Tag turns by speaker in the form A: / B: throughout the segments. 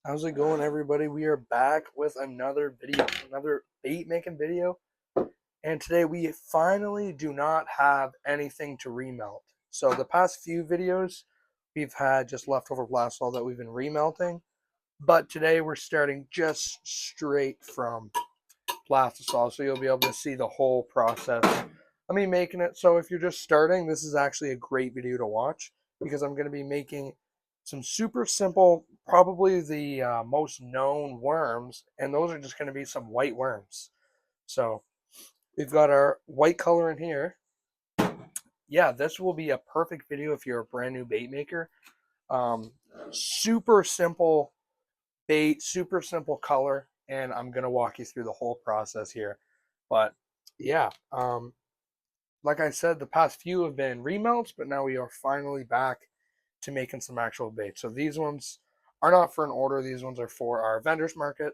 A: How's it going, everybody? We are back with another video, another bait making video. And today we finally do not have anything to remelt. So the past few videos, we've had just leftover plastisol that we've been remelting. But today we're starting just straight from plastisol. So you'll be able to see the whole process of me making it. So if you're just starting, this is actually a great video to watch because I'm going to be making some super simple, probably the most known worms, and those are just going to be some white worms. So we've got our white color in here. Yeah, this will be a perfect video if you're a brand new bait maker. Um, Super simple bait, super simple color, and I'm going to walk you through the whole process here. But yeah, like I said, the past few have been remelts, but now we are finally back to making some actual baits. So these ones are not for an order. These ones are for our vendors market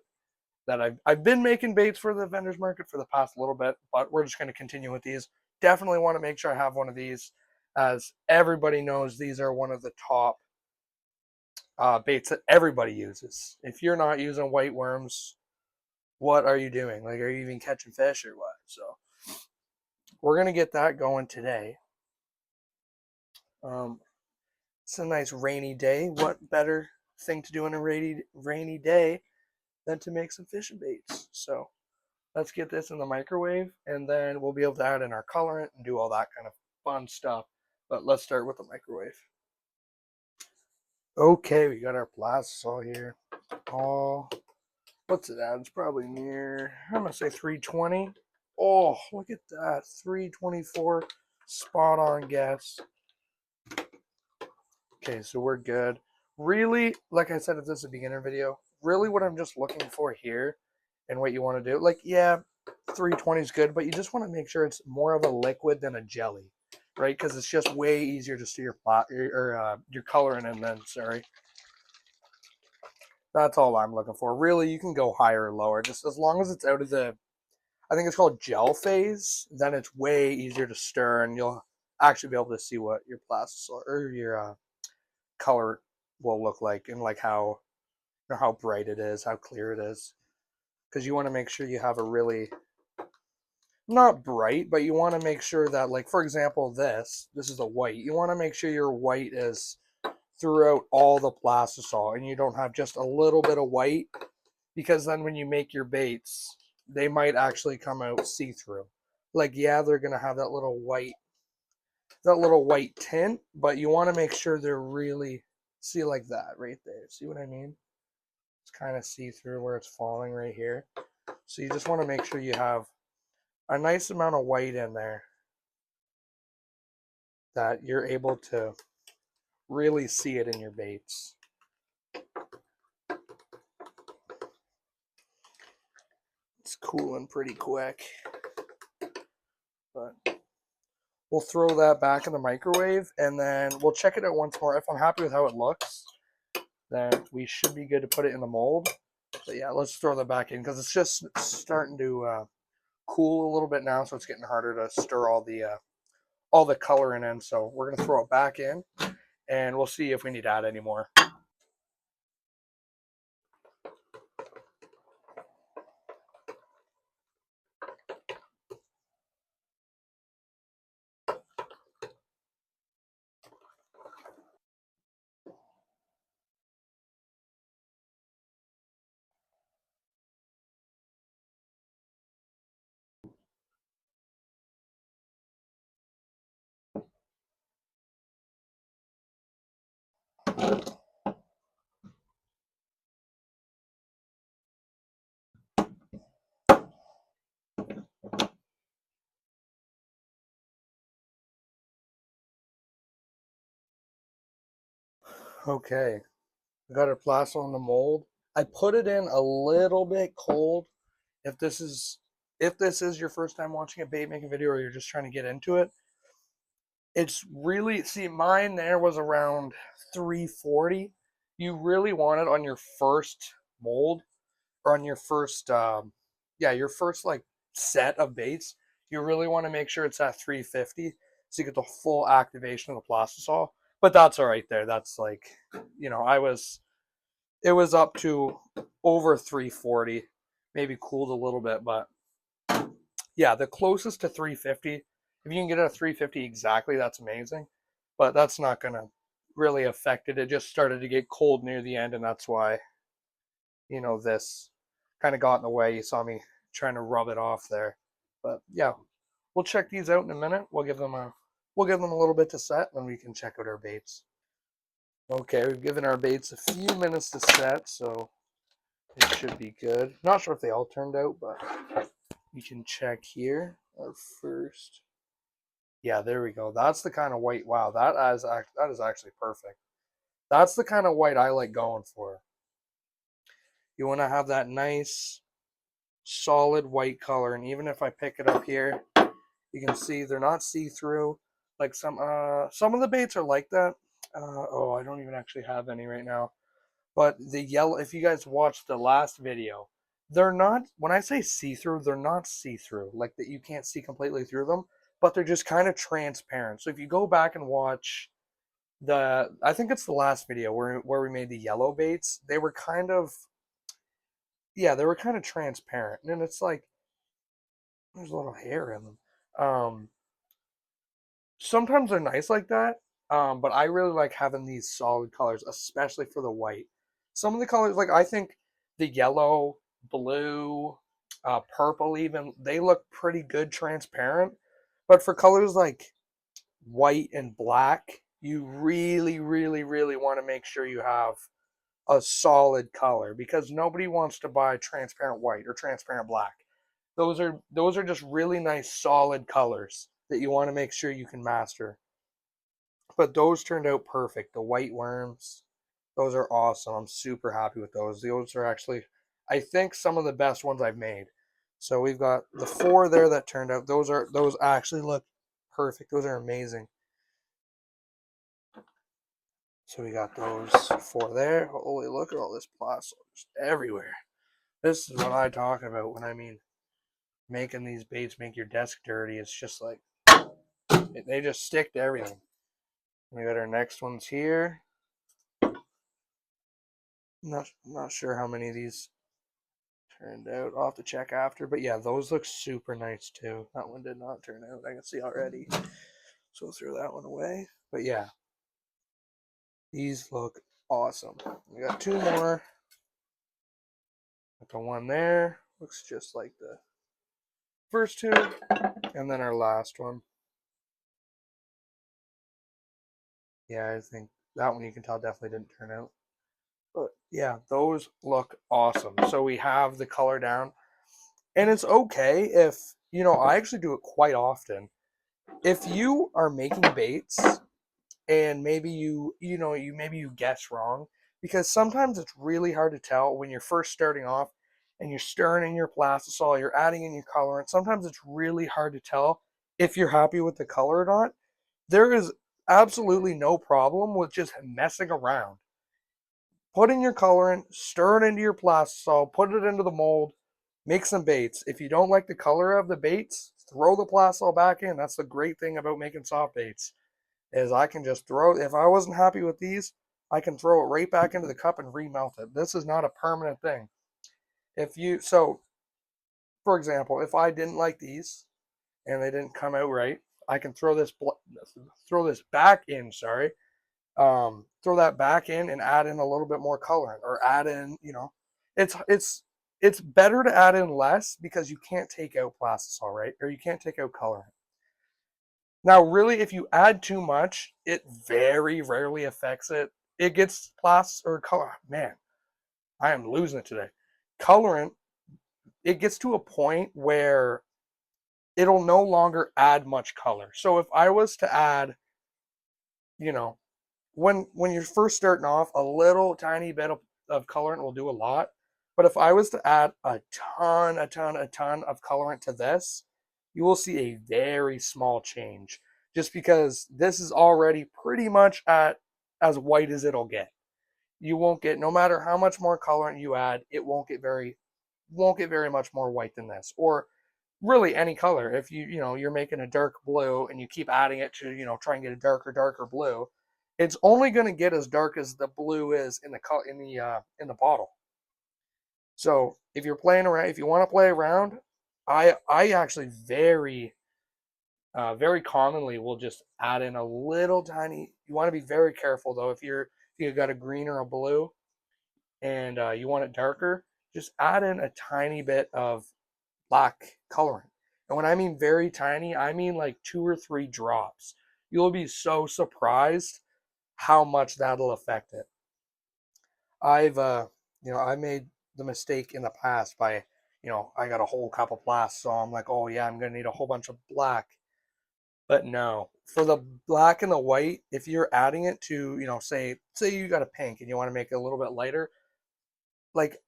A: that I've been making baits for the vendors market for the past little bit, but we're just going to continue with these. Definitely want to make sure I have one of these, as everybody knows these are one of the top baits that everybody uses. If you're not using white worms, what are you doing? Like, are you even catching fish or what? So we're going to get that going today. Um, it's a nice rainy day. What better thing to do on a rainy day than to make some fishing baits? So let's get this in the microwave, and then we'll be able to add in our colorant and do all that kind of fun stuff. But let's start with the microwave. Okay, we got our plastisol here. Oh, what's it at? It's probably near, I'm gonna say 320. Oh, look at that, 324. Spot on guess. Okay, so we're good. Really, like I said, if this is a beginner video, really what I'm just looking for here and what you want to do, like, yeah, 320 is good, but you just want to make sure it's more of a liquid than a jelly, right? Because it's just way easier to see your plot or your coloring, and then, sorry. That's all I'm looking for. Really, you can go higher or lower, just as long as it's out of the, I think it's called gel phase, then it's way easier to stir, and you'll actually be able to see what your plastic or your color will look like, and like how, you know, how bright it is, how clear it is, because you want to make sure you have a really, not bright, but you want to make sure that, like, for example, this is a white, you want to make sure your white is throughout all the plastisol and you don't have just a little bit of white, because then when you make your baits they might actually come out see-through. Like, yeah, they're gonna have that little white tint, but you want to make sure they're really, see, like that right there, see what I mean? It's kind of see through where it's falling right here. So you just want to make sure you have a nice amount of white in there that you're able to really see it in your baits. It's cooling pretty quick, but we'll throw that back in the microwave and then we'll check it out once more. If I'm happy with how it looks, then we should be good to put it in the mold. But yeah, let's throw that back in because it's just starting to cool a little bit now, so it's getting harder to stir all the coloring in. So we're gonna throw it back in, and we'll see if we need to add any more. Okay, I got our plastic on the mold. I put it in a little bit cold. If this is your first time watching a bait making video, or you're just trying to get into it, it's really, see, mine there was around 340. You really want it on your first mold, or on your first yeah, your first like set of baits. You really want to make sure it's at 350 so you get the full activation of the plastisol. But that's all right there. That's like, you know, it was up to over 340, maybe cooled a little bit, but yeah, the closest to 350, if you can get it at 350 exactly, that's amazing. But that's not going to really affect it. It just started to get cold near the end, and that's why, this kind of got in the way. You saw me trying to rub it off there. But yeah, we'll check these out in a minute. We'll give them a little bit to set, and then we can check out our baits. Okay, we've given our baits a few minutes to set, so it should be good. Not sure if they all turned out, but we can check here. Our first. Yeah, there we go. That's the kind of white. Wow, that is actually perfect. That's the kind of white I like going for. You want to have that nice, solid white color, and even if I pick it up here, you can see they're not see-through. Like some of the baits are like that. Oh, I don't even actually have any right now. But the yellow, if you guys watched the last video, they're not, when I say see-through, they're not see-through, like that you can't see completely through them, but they're just kind of transparent. So if you go back and watch I think it's the last video where we made the yellow baits, they were kind of, yeah, they were kind of transparent. And it's like, there's a little hair in them. Sometimes they're nice like that, but I really like having these solid colors, especially for the white. Some of the colors, like I think the yellow, blue, purple even, they look pretty good transparent. But for colors like white and black, you really, really, really want to make sure you have a solid color because nobody wants to buy transparent white or transparent black. Those are just really nice solid colors that you want to make sure you can master. But those turned out perfect. The white worms, those are awesome. I'm super happy with those. Those are actually, I think, some of the best ones I've made. So we've got the 4 there that turned out. Those actually look perfect. Those are amazing. So we got those 4 there. Holy, look at all this plastic just everywhere. This is what I talk about when I mean making these baits make your desk dirty. It's just like they just stick to everything. We got our next ones here. Not sure how many of these turned out. I'll have to check after. But yeah, those look super nice too. That one did not turn out. I can see already. So we'll throw that one away. But yeah, these look awesome. We got 2 more. Got the one there. Looks just like the first 2. And then our last one. Yeah, I think that one you can tell definitely didn't turn out. But yeah, those look awesome. So we have the color down. And it's okay if, I actually do it quite often. If you are making baits and maybe you guess wrong, because sometimes it's really hard to tell when you're first starting off and you're stirring in your plastisol, you're adding in your colorant. Sometimes it's really hard to tell if you're happy with the color or not. There is absolutely no problem with just messing around. Put in your colorant, stir it into your plastisol, put it into the mold, make some baits. If you don't like the color of the baits, throw the plastisol back in. That's the great thing about making soft baits, is I can just throw, if I wasn't happy with these, I can throw it right back into the cup and remelt it. This is not a permanent thing. For example, if I didn't like these and they didn't come out right, I can throw this back in, throw that back in and add in a little bit more colorant or add in, it's better to add in less because you can't take out plastisol, right? Or you can't take out colorant. Now, really, if you add too much, it very rarely affects it. It gets or color. Man, I am losing it today. Colorant, it gets to a point where it'll no longer add much color. So if I was to add, you know, when you're first starting off, a little tiny bit of colorant will do a lot. But if I was to add a ton of colorant to this, you will see a very small change just because this is already pretty much at as white as it'll get. You won't get, no matter how much more colorant you add, it won't get very much more white than this, or really any color. If you're making a dark blue and you keep adding it to, try and get a darker blue, it's only going to get as dark as the blue is in the bottle. So if you're playing around, if you want to play around, I actually very commonly will just add in a little tiny. You want to be very careful though. If you got a green or a blue and you want it darker, just add in a tiny bit of black coloring. And when I mean very tiny, I mean like 2 or 3 drops. You'll be so surprised how much that'll affect it. I've I made the mistake in the past by, I got a whole cup of black, so I'm like, oh yeah, I'm gonna need a whole bunch of black. But no, for the black and the white, if you're adding it to, say you got a pink and you want to make it a little bit lighter, like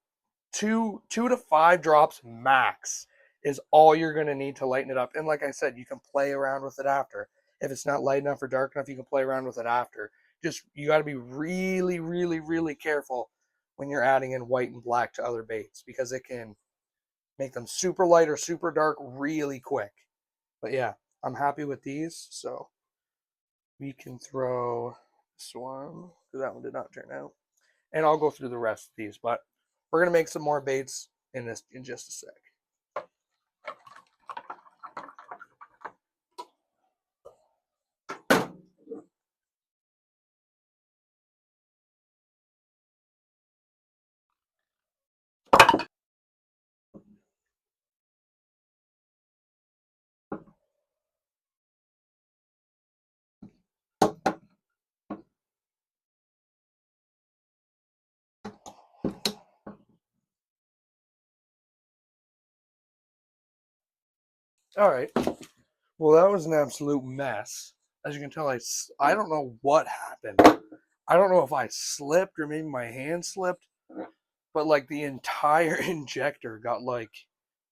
A: 2 to 5 drops max is all you're going to need to lighten it up. And like I said, you can play around with it after. If it's not light enough or dark enough, you can play around with it after. Just you got to be really, really, really careful when you're adding in white and black to other baits because it can make them super light or super dark really quick. But yeah, I'm happy with these. So we can throw this one because that one did not turn out. And I'll go through the rest of these, but we're going to make some more baits in just a sec. All right. Well, that was an absolute mess. As you can tell, I don't know what happened. I don't know if I slipped or maybe my hand slipped, but like the entire injector got like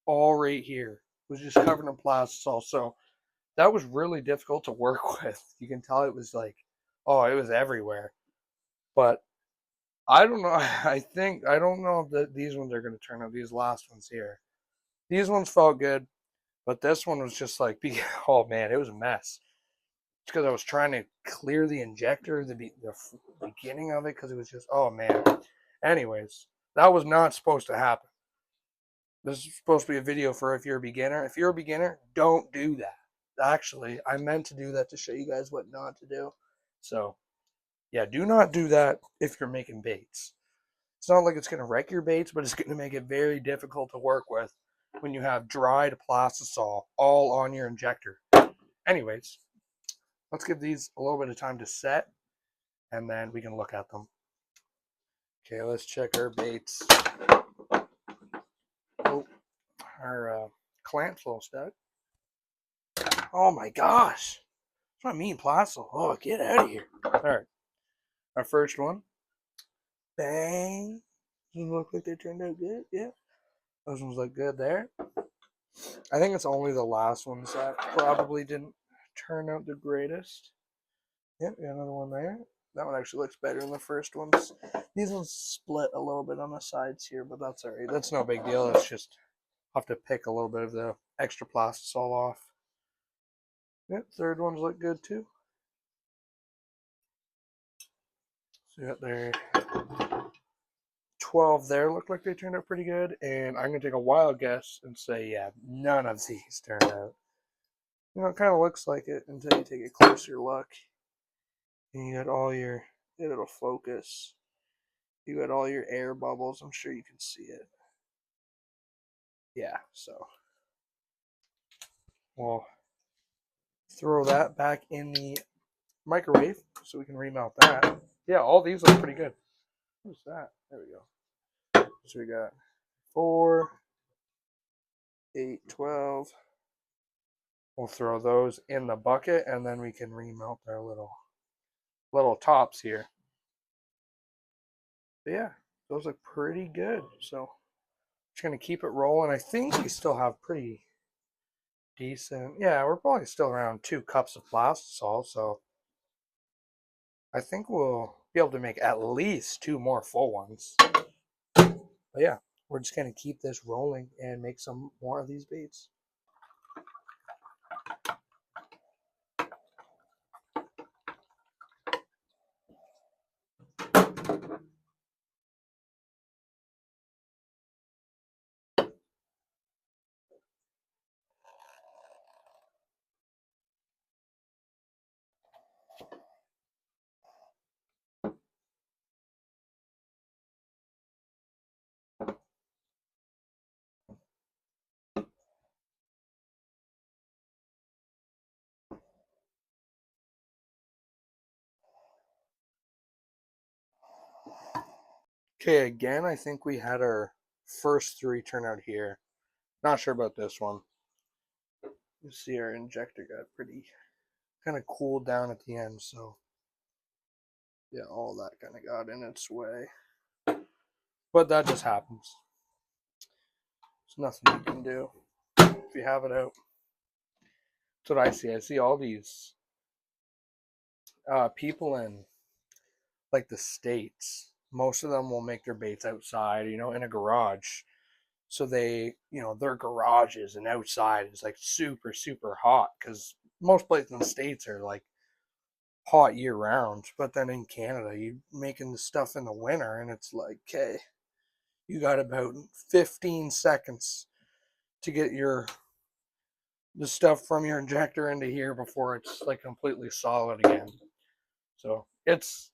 A: all right here. It was just covered in plastisol. So that was really difficult to work with. You can tell it was like, oh, it was everywhere. But I don't know. I don't know if these ones are going to turn out. These last ones here. These ones felt good, but this one was just like, oh man, it was a mess. It's because I was trying to clear the injector, the beginning of it, because it was just, oh man. Anyways, that was not supposed to happen. This is supposed to be a video for if you're a beginner. If you're a beginner, don't do that. Actually, I meant to do that to show you guys what not to do. So, yeah, do not do that if you're making baits. It's not like it's going to wreck your baits, but it's going to make it very difficult to work with when you have dried plastisol all on your injector. Anyways, let's give these a little bit of time to set, and then we can look at them. Okay, let's check our baits. Oh, our clamp's a little stuck. Oh my gosh. That's what I mean, plastic. Oh, get out of here. All right. Our first one. Bang. Doesn't look like they turned out good. Yeah. Those ones look good there. I think it's only the last ones that probably didn't turn out the greatest. Yep, got another one there. That one actually looks better than the first ones. These ones split a little bit on the sides here, but that's alright. That's no big deal. It's just I'll have to pick a little bit of the extra plastisol off. Yep, third ones look good too. So you got there 12 there look like they turned out pretty good, and I'm gonna take a wild guess and say, yeah, none of these turned out. It kind of looks like it until you take a closer look. And you got all your, it'll focus. You got all your air bubbles. I'm sure you can see it. Yeah, so we'll throw that back in the microwave so we can remelt that. Yeah, all these look pretty good. What's that? There we go. So we got 4, 8, 12. We'll throw those in the bucket and then we can remelt our little tops here. But yeah, those look pretty good. So just gonna keep it rolling. I think we still have pretty decent. Yeah, we're probably still around 2 cups of plastisol, so I think we'll be able to make at least 2 more full ones. But yeah, we're just gonna keep this rolling and make some more of these baits. Okay, again, I think we had our first 3 turn out here. Not sure about this one. You see our injector got pretty kind of cooled down at the end, so yeah, all that kind of got in its way. But that just happens. There's nothing you can do if you have it out. That's what I see. I see all these people in like the States. Most of them will make their baits outside, in a garage. So their garages and outside is like super, super hot because most places in the States are like hot year round. But then in Canada, you're making the stuff in the winter and it's like, okay, you got about 15 seconds to get the stuff from your injector into here before it's like completely solid again. So it's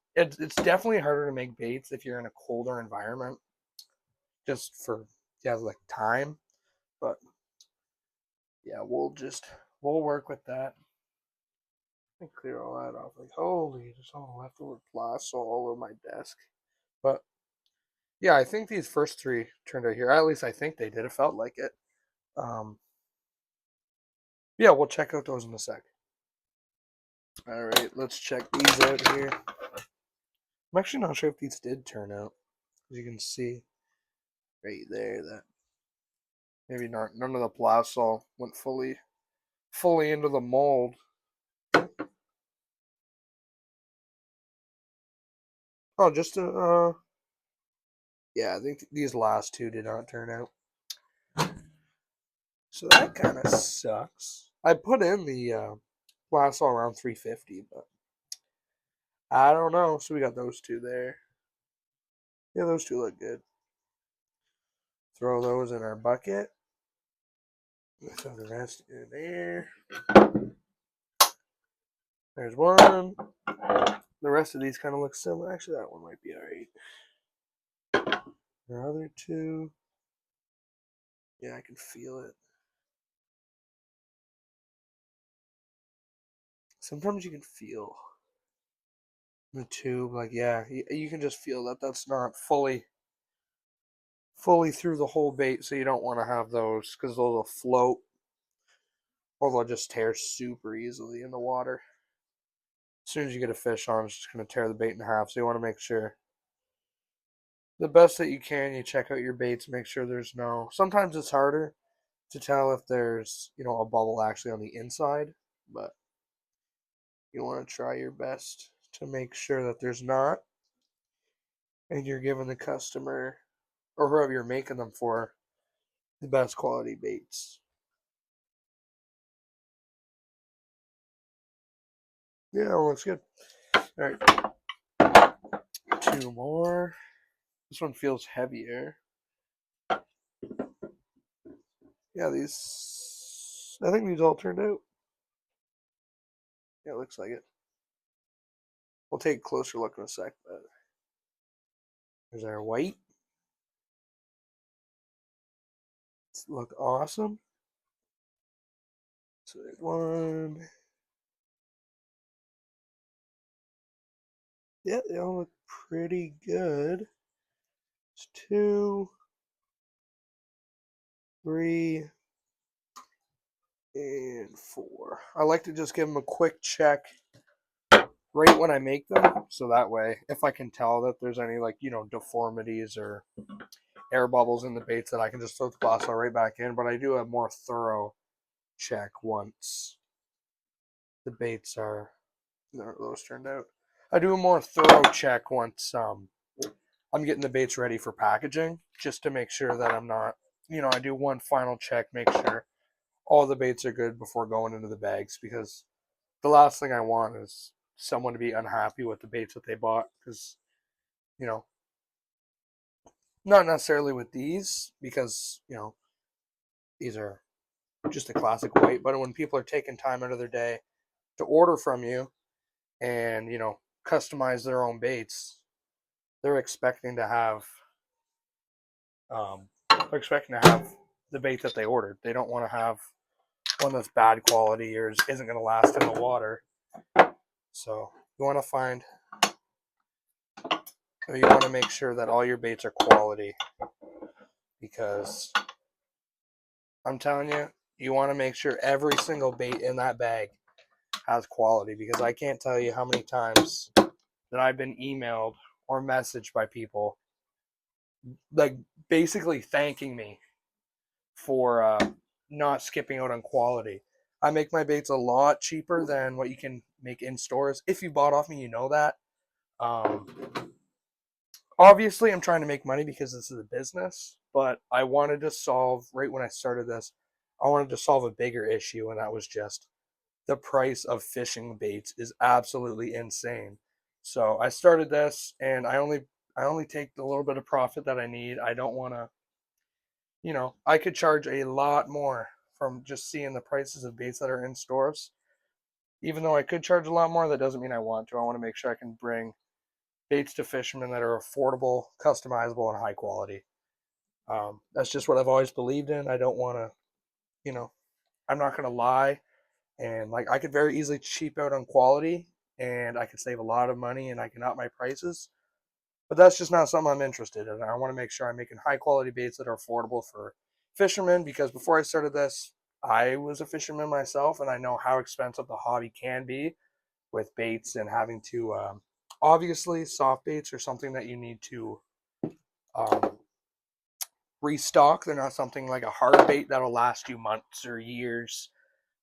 A: definitely harder to make baits if you're in a colder environment, just for like time. But yeah, we'll work with that. And clear all that off. Like holy, there's all leftover plastic all over my desk. But yeah, I think these first 3 turned out here. At least I think they did. It felt like it. Um, yeah, we'll check out those in a sec. All right, let's check these out here. I'm actually not sure if these did turn out. As you can see right there, that maybe not. None of the plasol went fully into the mold. Oh, just yeah, I think these last 2 did not turn out. So that kind of sucks. I put in the plasol around 350, but I don't know. So we got those 2 there. Yeah, those 2 look good. Throw those in our bucket. Throw the rest in there. There's one. The rest of these kind of look similar. Actually, that one might be alright. The other 2. Yeah, I can feel it. Sometimes you can feel the tube, like, yeah, you can just feel that that's not fully through the whole bait, so you don't want to have those because those will float or they'll just tear super easily in the water. As soon as you get a fish on, it's just going to tear the bait in half, so you want to make sure the best that you can, you check out your baits, make sure there's no. Sometimes it's harder to tell if there's a bubble actually on the inside, but you want to try your best to make sure that there's not, and you're giving the customer or whoever you're making them for the best quality baits. Yeah, it looks good. All right, 2 more. This one feels heavier. Yeah, these. I think these all turned out. Yeah, it looks like it. We'll take a closer look in a sec, but there's our white. It's look awesome. So there's one. Yeah, they all look pretty good. It's 2, 3, and 4. I like to just give them a quick check right when I make them, so that way, if I can tell that there's any deformities or air bubbles in the baits, that I can just throw the plastic right back in. But I do a more thorough check once the baits are those turned out. I do a more thorough check once I'm getting the baits ready for packaging, just to make sure that I'm not, I do one final check, make sure all the baits are good before going into the bags, because the last thing I want is someone to be unhappy with the baits that they bought, because, not necessarily with these, because, these are just a classic white, but when people are taking time out of their day to order from you and, customize their own baits, they're expecting to have the bait that they ordered. They don't want to have one that's bad quality or isn't going to last in the water. So you want to find you want to make sure that all your baits are quality, because I'm telling you, you want to make sure every single bait in that bag has quality, because I can't tell you how many times that I've been emailed or messaged by people like basically thanking me for not skipping out on quality. I make my baits a lot cheaper than what you can make in stores. If you bought off me, you know that. Um, Obviously, I'm trying to make money because this is a business, but I wanted to solve, right when I started this, I wanted to solve a bigger issue, and that was just the price of fishing baits is absolutely insane. So I started this, and I only take the little bit of profit that I need. I don't want to, I could charge a lot more from just seeing the prices of baits that are in stores. Even though I could charge a lot more, that doesn't mean I want to. I want to make sure I can bring baits to fishermen that are affordable, customizable, and high quality. That's just what I've always believed in. I don't want to, you know, I'm not going to lie. And like, I could very easily cheap out on quality, and I could save a lot of money, and I can up my prices. But that's just not something I'm interested in. I want to make sure I'm making high quality baits that are affordable for fishermen, because before I started this, I was a fisherman myself, and I know how expensive the hobby can be with baits and having to, obviously, soft baits are something that you need to um, restock. They're not something like a hard bait that'll last you months or years.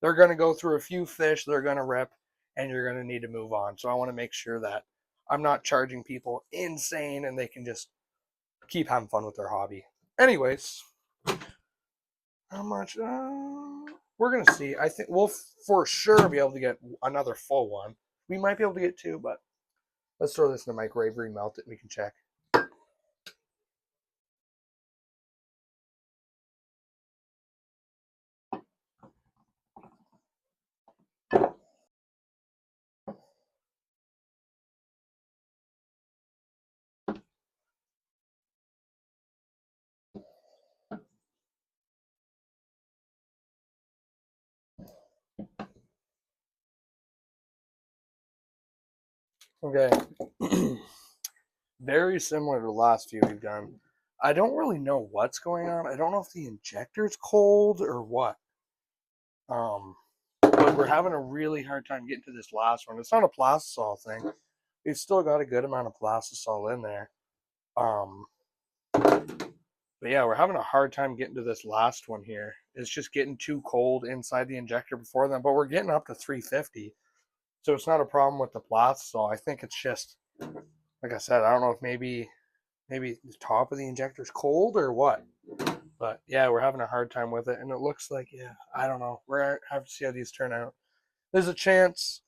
A: They're going to go through a few fish, they're going to rip, and you're going to need to move on. So I want to make sure that I'm not charging people insane and they can just keep having fun with their hobby. Anyways, how much? We're going to see. I think we'll for sure be able to get another full one. We might be able to get two, but let's throw this in the microwave, remelt it, and we can check. Okay. Very similar to the last few we've done. I don't really know what's going on. I don't know if the injector's cold or what. Um, but we're having a really hard time getting to this last one. It's not a plastisol thing. We've still got a good amount of plastisol in there. Um, but yeah, we're having a hard time getting to this last one here. It's just getting too cold inside the injector before then. But we're getting up to 350, so it's not a problem with the plastisol. I think it's just, like I said, I don't know if maybe the top of the injector is cold or what. But yeah, we're having a hard time with it, and it looks like, yeah, I don't know. We're gonna have to see how these turn out. There's a chance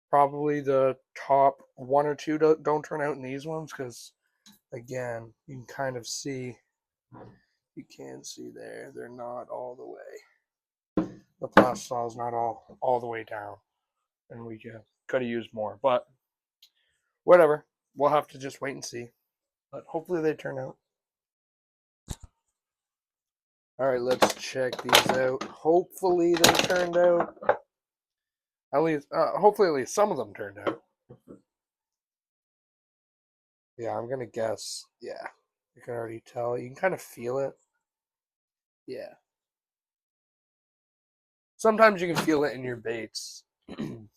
A: probably the top one or two don't turn out in these ones, because again, you can kind of see, you can see there, they're not all the way. The plastisol is not all the way down, and we could have used more, but whatever. We'll have to just wait and see. But hopefully they turn out. All right, let's check these out. Hopefully they turned out. At least, hopefully, at least some of them turned out. Yeah, I'm gonna guess. Yeah, you can already tell. You can kind of feel it. Yeah. Sometimes you can feel it in your baits when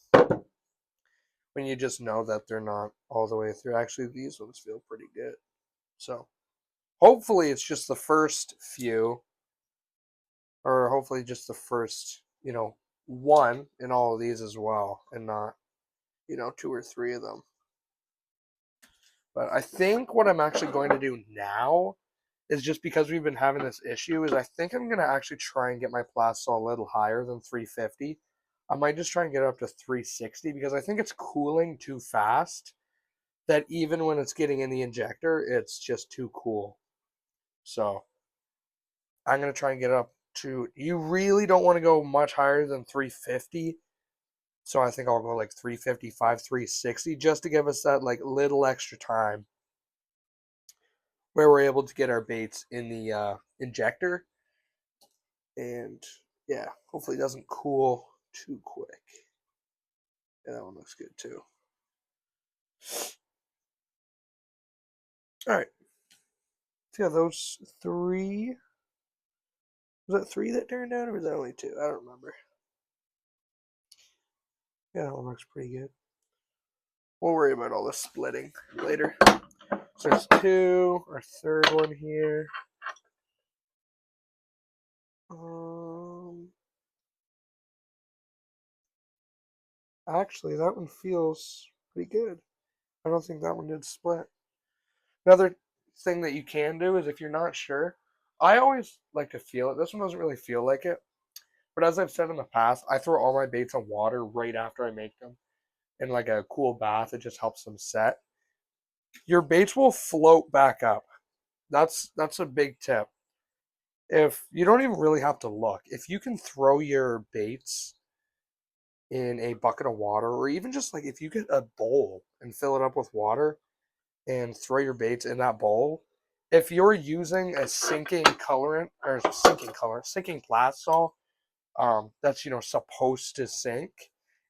A: you just know that they're not all the way through. Actually, these ones feel pretty good. So hopefully, it's just the first few, or hopefully, just the first, one in all of these as well, and not, two or three of them. But I think what I'm actually going to do now is, just because we've been having this issue, is I think I'm going to actually try and get my plastisol a little higher than 350. I might just try and get it up to 360, because I think it's cooling too fast, that even when it's getting in the injector, it's just too cool. So I'm going to try and get it up to, you really don't want to go much higher than 350. So I think I'll go like 355, 360, just to give us that like little extra time where we're able to get our baits in the injector. And yeah, hopefully it doesn't cool too quick. Yeah, that one looks good too. All right. So yeah, those three. Was it three that turned out, or was that only two? I don't remember. Yeah, that one looks pretty good. We'll worry about all the splitting later. So there's two. Our third one here. Actually, that one feels pretty good. I don't think that one did split. Another thing that you can do is if you're not sure, I always like to feel it. This one doesn't really feel like it. But as I've said in the past, I throw all my baits in water right after I make them. In like a cool bath, it just helps them set. Your baits will float back up. That's a big tip. If you don't even really have to look, if you can throw your baits in a bucket of water, or even just like if you get a bowl and fill it up with water and throw your baits in that bowl, if you're using a sinking plastisol, that's supposed to sink,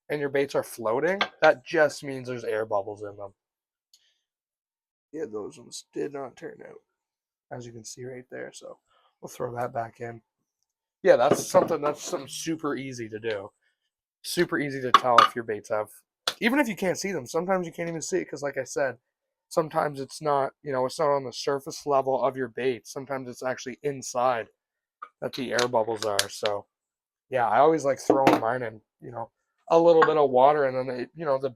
A: and your baits are floating, that just means there's air bubbles in them. Yeah, those ones did not turn out, as you can see right there. So we'll throw that back in. Yeah, that's something super easy to do. Super easy to tell if your baits have, even if you can't see them. Sometimes you can't even see it because, like I said, sometimes it's not, it's not on the surface level of your bait. Sometimes it's actually inside that the air bubbles are. So yeah, I always like throwing mine in, a little bit of water, and then the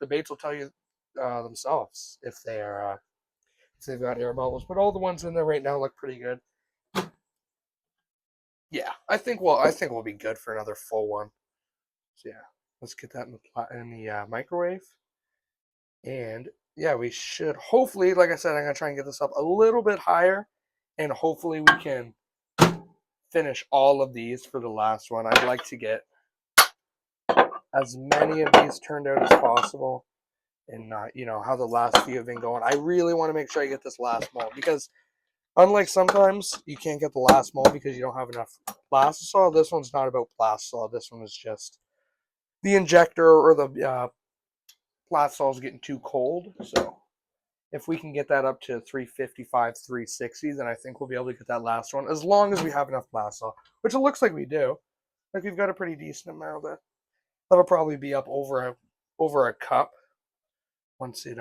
A: baits will tell you themselves if they've got air bubbles. But all the ones in there right now look pretty good. Yeah, I think we'll be good for another full one. So yeah, let's get that in the microwave. And yeah, we should hopefully, like I said, I'm gonna try and get this up a little bit higher, and hopefully we can finish all of these for the last one. I'd like to get as many of these turned out as possible, and not, how the last few have been going. I really want to make sure I get this last mold, because unlike sometimes you can't get the last mold because you don't have enough plastisol, this one's not about plastisol. This one is just the injector, or the plastisol is getting too cold. So if we can get that up to 355, 360, then I think we'll be able to get that last one, as long as we have enough plastisol, which it looks like we do. Like, we've got a pretty decent amount of that. That'll probably be up over a cup once it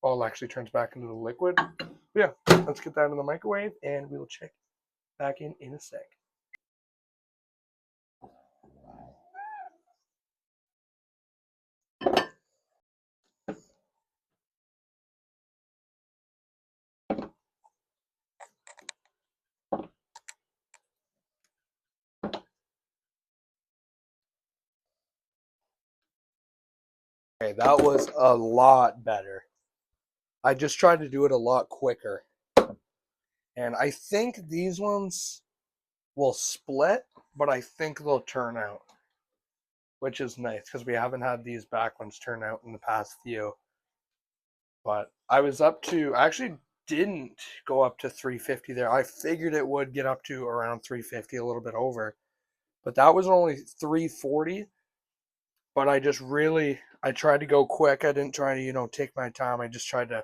A: all actually turns back into the liquid. But yeah, let's get that in the microwave, and we will check back in a sec. Okay, that was a lot better. I just tried to do it a lot quicker. And I think these ones will split, but I think they'll turn out, which is nice because we haven't had these back ones turn out in the past few. But I actually didn't go up to 350 there. I figured it would get up to around 350, a little bit over. But that was only 340. But I tried to go quick. I didn't try to, take my time. I just tried to,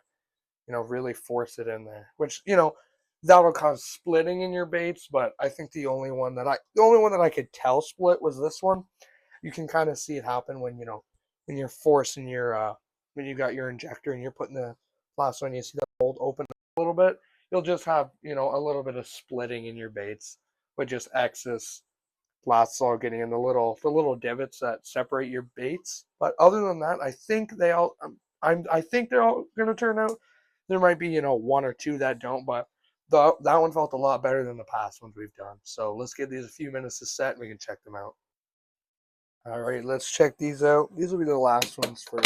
A: really force it in there, which, that'll cause splitting in your baits. But I think the only one that I could tell split was this one. You can kind of see it happen when you're forcing when you got your injector and you're putting the plastic on, you see the mold open a little bit. You'll just have, a little bit of splitting in your baits with just excess plastisol getting in the little divots that separate your baits. But other than that, I think they're all gonna turn out. There might be, one or two that don't, but that one felt a lot better than the past ones we've done. So let's give these a few minutes to set, and we can check them out. All right, let's check these out. These will be the last ones for.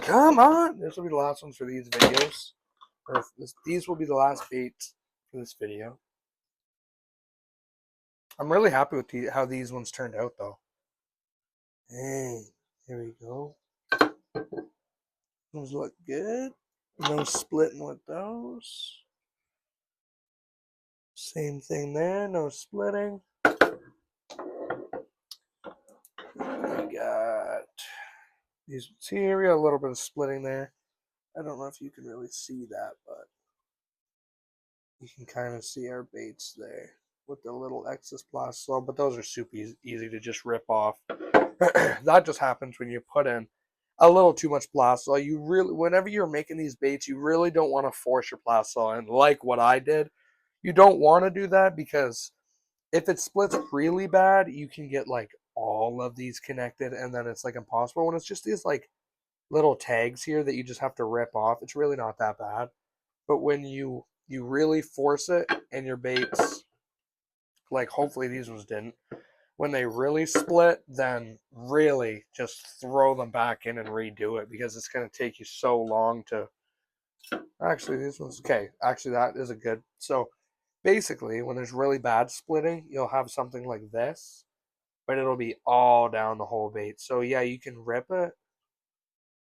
A: Come on, this will be the last ones for these videos. These will be the last baits for this video. I'm really happy with how these ones turned out, though. Hey, here we go. Those look good. No splitting with those. Same thing there, no splitting. We got these ones here. We got a little bit of splitting there. I don't know if you can really see that, but you can kind of see our baits there with the little excess plastic, but those are super easy to just rip off. That just happens when you put in a little too much plastic. You really, whenever you're making these baits, you really don't want to force your plastic in, like what I did. You don't want to do that because if it splits really bad, you can get like all of these connected, and then it's like impossible. When it's just these like little tags here that you just have to rip off, it's really not that bad. But when you really force it and your baits, like hopefully these ones didn't, when they really split, then really just throw them back in and redo it because it's going to take you so long to. Actually, these ones, okay. Actually, that is a good. So basically, when there's really bad splitting, you'll have something like this, but it'll be all down the whole bait. So yeah, you can rip it,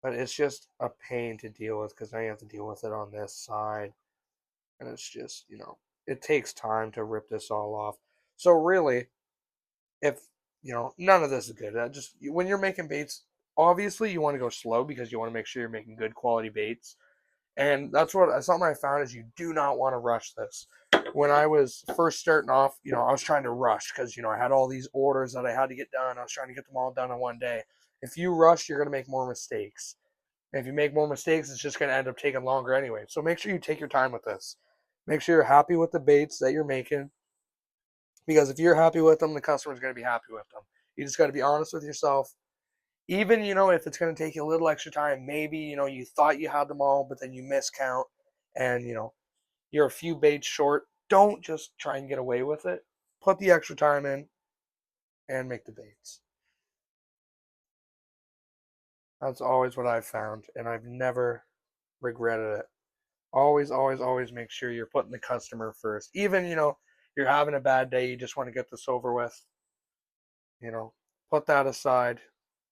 A: but it's just a pain to deal with because now you have to deal with it on this side. And it's just, it takes time to rip this all off. So really, if none of this is good. Just when you're making baits, obviously you want to go slow because you want to make sure you're making good quality baits. And that's something I found is you do not want to rush this. When I was first starting off, I was trying to rush because I had all these orders that I had to get done. I was trying to get them all done in one day. If you rush, you're going to make more mistakes. And if you make more mistakes, it's just going to end up taking longer anyway. So make sure you take your time with this. Make sure you're happy with the baits that you're making. Because if you're happy with them, the customer's going to be happy with them. You just got to be honest with yourself. Even, if it's going to take you a little extra time, maybe, you thought you had them all, but then you miscount and, you're a few baits short. Don't just try and get away with it. Put the extra time in and make the baits. That's always what I've found, and I've never regretted it. Always, always, always make sure you're putting the customer first. Even, you're having a bad day, you just want to get this over with. you know, put that aside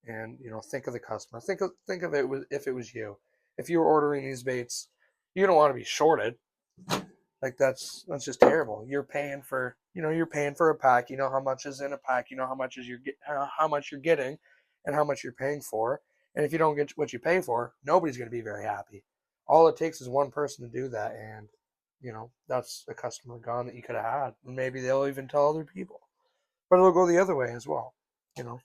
A: and, think of the customer. Think of it if it was you. If you were ordering these baits, you don't want to be shorted. Like that's just terrible. You're paying for a pack. You know how much is in a pack. You know how much you're getting, and how much you're paying for. And if you don't get what you pay for, nobody's going to be very happy. All it takes is one person to do that, and that's a customer gone that you could have had. And maybe they'll even tell other people, but it'll go the other way as well. You know,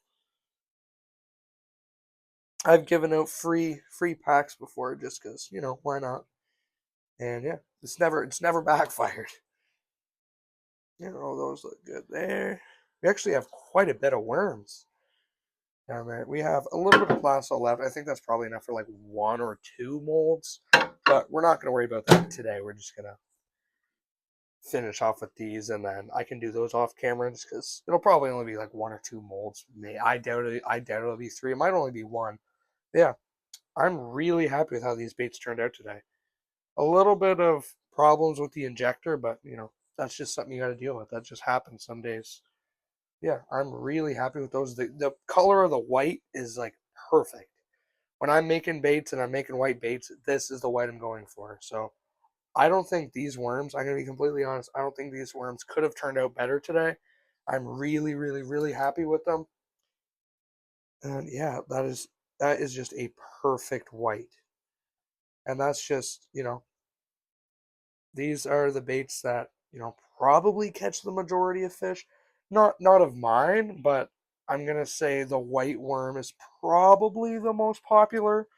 A: I've given out free packs before just because why not? And yeah, it's never backfired. Those look good there. We actually have quite a bit of worms down there. We have a little bit of plasto left. I think that's probably enough for like 1 or 2 molds, but we're not going to worry about that today. We're just going to finish off with these, and then I can do those off camera just because it'll probably only be like 1 or 2 molds. I doubt it. I doubt it'll be 3. It might only be 1. Yeah, I'm really happy with how these baits turned out today. A little bit of problems with the injector, but that's just something you got to deal with. That just happens some days. Yeah, I'm really happy with those. The color of the white is like perfect. When I'm making baits and I'm making white baits, this is the white I'm going for. So I don't think these worms, I'm going to be completely honest, I don't think these worms could have turned out better today. I'm really, really, really happy with them. And yeah, that is just a perfect white. And that's just, these are the baits that, probably catch the majority of fish. Not of mine, but I'm gonna say the white worm is probably the most popular,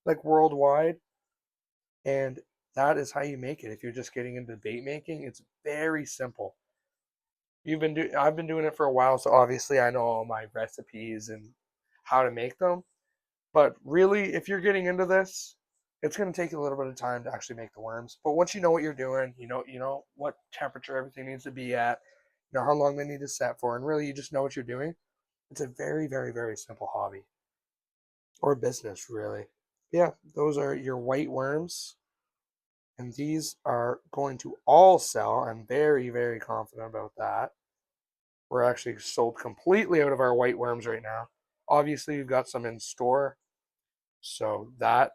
A: like worldwide. And that is how you make it. If you're just getting into bait making, it's very simple. I've been doing it for a while, so obviously I know all my recipes and how to make them. But really, if you're getting into this, it's going to take you a little bit of time to actually make the worms. But once you know what you're doing, you know what temperature everything needs to be at, how long they need to set for, and really you just know what you're doing. It's a very, very, very simple hobby or business, really. Yeah, those are your white worms, and these are going to all sell. I'm very, very confident about that. We're actually sold completely out of our white worms right now. Obviously, we've got some in store, so that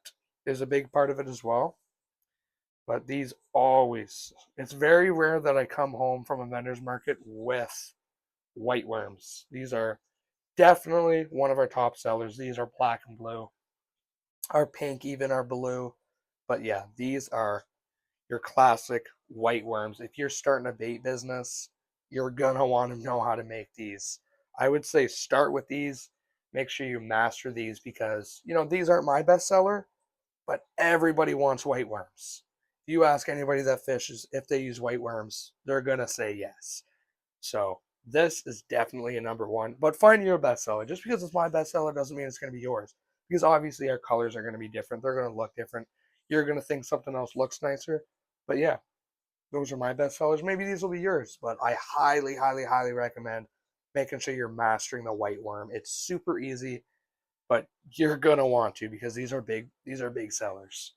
A: is a big part of it as well. But these always, it's very rare that I come home from a vendor's market with white worms. These are definitely one of our top sellers. These are black and blue. Our pink even are blue. But yeah, these are your classic white worms. If you're starting a bait business, you're gonna want to know how to make these. I would say start with these. Make sure you master these because, these aren't my bestseller, but everybody wants white worms. If you ask anybody that fishes if they use white worms, they're gonna say yes. So this is definitely a number one. But find your bestseller. Just because it's my bestseller doesn't mean it's gonna be yours. Because obviously our colors are gonna be different. They're gonna look different. You're gonna think something else looks nicer. But yeah, those are my best sellers. Maybe these will be yours, but I highly, highly, highly recommend making sure you're mastering the white worm. It's super easy, but you're gonna want to because these are big. These are big sellers.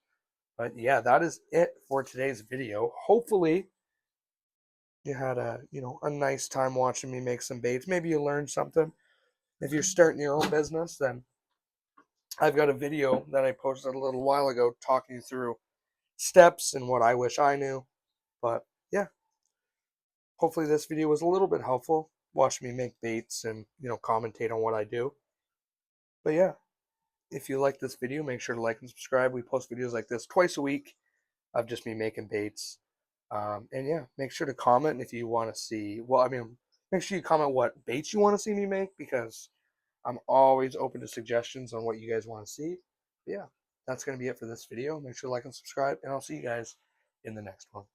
A: But yeah, that is it for today's video. Hopefully, you had a nice time watching me make some baits. Maybe you learned something. If you're starting your own business, then I've got a video that I posted a little while ago talking you through steps and what I wish I knew. But yeah, hopefully this video was a little bit helpful. Watch me make baits and, commentate on what I do. But yeah, if you like this video, make sure to like and subscribe. We post videos like this twice a week of just me making baits. And yeah, make sure to comment if you want to see, make sure you comment what baits you want to see me make because I'm always open to suggestions on what you guys want to see. But yeah, that's going to be it for this video. Make sure to like and subscribe, and I'll see you guys in the next one.